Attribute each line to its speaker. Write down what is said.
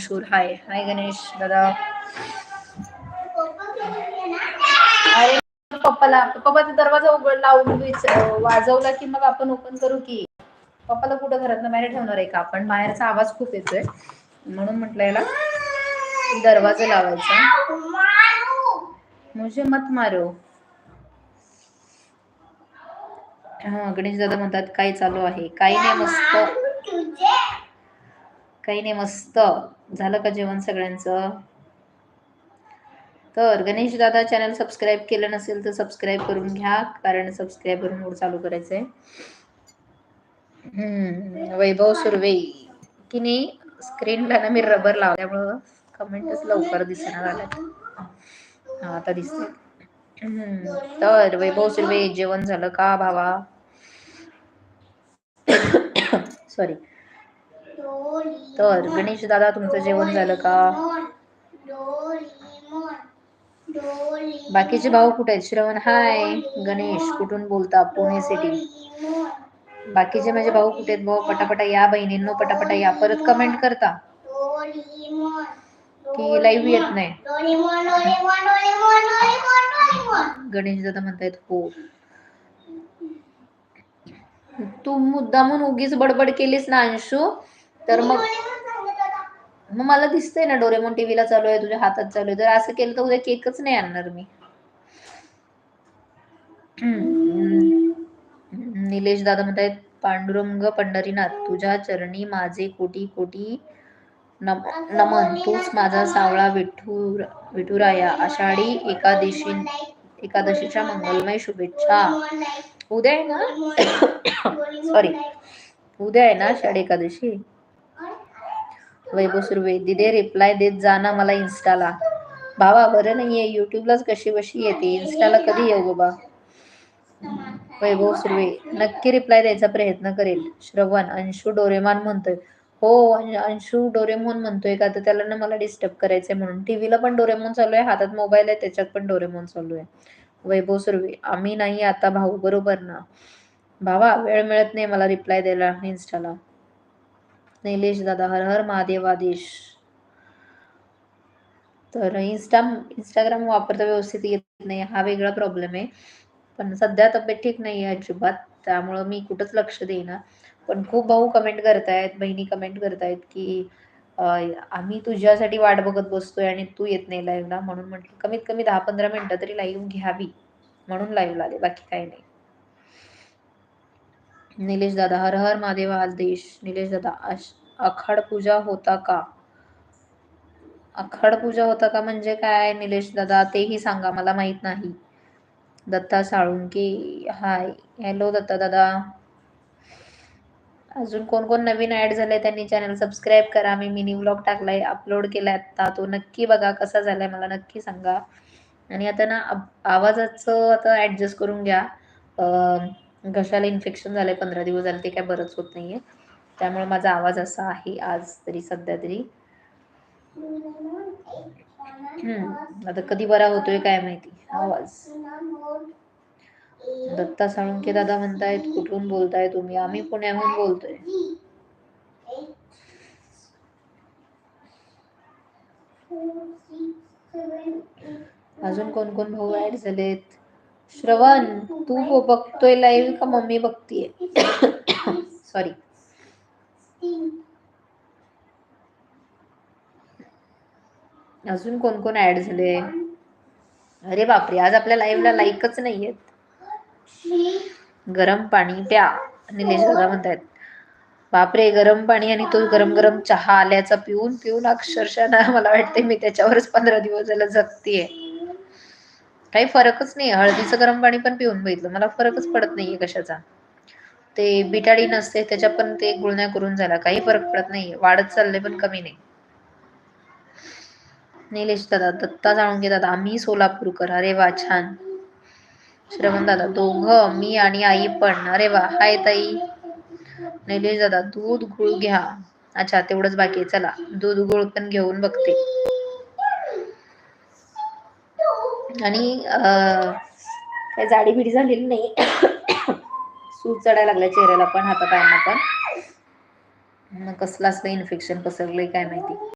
Speaker 1: शूर हाय हाय गणेश दादा. अरे पप्पाचा दरवाजा उघड लावून वाजवला की मग आपण ओपन करू की. पप्पाला कुठं घरात बाहेर ठेवणार आहे का आपण. बाहेरचा आवाज खूप येतोय म्हणून म्हटलं याला दरवाजा लावायचा. मुझे मत मारो. हा गणेश दादा म्हणतात काय चालू आहे. काही नाही मस्त. काही नाही मस्त. झालं का जेवण सगळ्यांचं. तर गणेश दादा चॅनल सबस्क्राईब केलं नसेल तर सबस्क्राईब करून घ्या कारण सबस्क्राईब मोड चालू करायचंय. वैभव सुर्वे की नाही स्क्रीनला ना मी रबर लावल्यामुळं कमेंटच लवकर दिसणार झाल्यात. हा आता दिसते. तर वैभव सुर्वे जेवण झालं का भावा. सॉरी. तर गणेश दादा तुमचं जेवण झालं का. बाकीचे भाऊ कुठे आहेत. श्रवण हाय. गणेश कुठून बोलता. पुणे सिटी. बाकीचे माझे भाऊ कुठे आहेत. भाऊ पटापटा या. बहिणींनो पटापटा या. परत कमेंट करता की लाईव्ह येत नाही. गणेश दादा म्हणतायत हो. तू मुद्दामून उगीच बडबड केलीस ना अंशू तर मग मला दिसतंय ना डोरेमॉन टीव्हीला चालू आहे तुझ्या हातात चालू आहे. जर असं केलं तर उद्या केकच नाही आणणार मी. निलेश दादा म्हणतायत पांडुरंग पंढरीनाथ तुझ्या चरणी माझे कोटी कोटी नमन. तूच माझा सावळा विठुराया. आषाढी एकादशीच्या मंगलमय शुभेच्छा. उद्या आहे ना. सॉरी उद्या आहे ना आषाढी एकादशी. वैभव सुर्वे दिदे रिप्लाय देत जा ना मला इन्स्टाला. भावा बरं नाहीये युट्यूबलाच कशी बशी येते. इन्स्टाला कधी येऊ बाबा. वैभव सुर्वे नक्की रिप्लाय द्यायचा प्रयत्न करेल. श्रवण अंशू डोरेमॉन म्हणतोय. हो अंशू डोरेमॉन म्हणतोय का तर त्याला ना मला डिस्टर्ब करायचंय म्हणून. टीव्हीला पण डोरेमॉन चालू आहे. हातात मोबाईल आहे त्याच्यात पण डोरेमॉन चालू आहे. वैभव सुर्वे आम्ही नाही आता भाऊ बरोबर ना. भावा वेळ मिळत नाही मला रिप्लाय द्यायला इन्स्टाला. निलेश दादा हर हर महादेव आदेश. तर इंस्टाग्राम वापरता व्यवस्थित येत नाही हा वेगळा प्रॉब्लेम आहे. पण सध्या तब्येत ठीक नाही आहे अजिबात त्यामुळं मी कुठंच लक्ष देईना. पण खूप भाऊ कमेंट करतायत बहिणी कमेंट करतायत की आम्ही तुझ्यासाठी वाट बघत बसतोय आणि तू येत नाही लाईव्हला. म्हणून म्हटलं कमीत कमी 10-15 मिनिटं तरी लाईव्ह घ्यावी म्हणून लाईव्हला आले बाकी काही नाही. निलेश दादा हर हर महादेव आदेश. निलेश दादा आखाड पूजा होता का. आखाड पूजा होता का म्हणजे काय निलेश दादा तेही सांगा मला माहित नाही. दत्ता साळुंके हाय. हॅलो दत्ता दादा. अजून कोण कोण नवीन ऍड झालंय त्यांनी चॅनल सबस्क्राईब करा. मी मिनी व्लॉग टाकलाय अपलोड केलाय आता तो नक्की बघा कसा झालाय मला नक्की सांगा. आणि आता ना आवाजाचं आता ऍडजस्ट करून घ्या. घशाला इन्फेक्शन झालंय 15 दिवस झाले ते काय बरंच होत नाहीये. त्यामुळे माझा आवाज असा आहे आज तरी सध्या तरी. आता कधी बरा होतोय काय माहिती आवाज. दत्ता साळुंके दादा म्हणतायत कुठून बोलताय तुम्ही. आम्ही पुण्याहून बोलतोय. अजून कोण कोण भाऊ ऍड झालेत. श्रवण तू बघतोय लाईव्ह का मम्मी बघतीये. सॉरी. अजून कोण कोण ऍड झाले. अरे बापरे आज आपल्या लाईव्हला लाईकच नाहीयेत. गरम पाणी प्या निलेश दादा म्हणतायत. बापरे गरम पाणी आणि तो गरम गरम चहा आल्याचा पिऊन पिऊन अक्षरशः ना मला वाटते मी त्याच्यावरच 15 दिवस झालं जगतीये. काही फरकच नाही. हळदीचं गरम पाणी पण पिऊन बघितलं मला फरकच पडत नाहीये कशाचा. ते बिटाडीन असते त्याच्या पण ते गुळण्या करून झाला काही फरक पडत नाही. वाढत चाललंय पण कमी नाही. निलेश दादा दत्ता साळुंके दादा आम्ही सोलापूरकर. अरे वा छान. श्रवण दादा दोघं मी आणि आई पण. अरे वा हाय ताई. निलेश दादा दूध गुळ घ्या. अच्छा तेवढंच बाकी आहे चला दूध गुळ पण घेऊन बघते. आणि काही जाडी बिडी झालेली नाही. सूज चढायला लागलाय चेहऱ्याला पण हातापायांना पण. कसलं असलं इन्फेक्शन पसरलंय काय माहिती.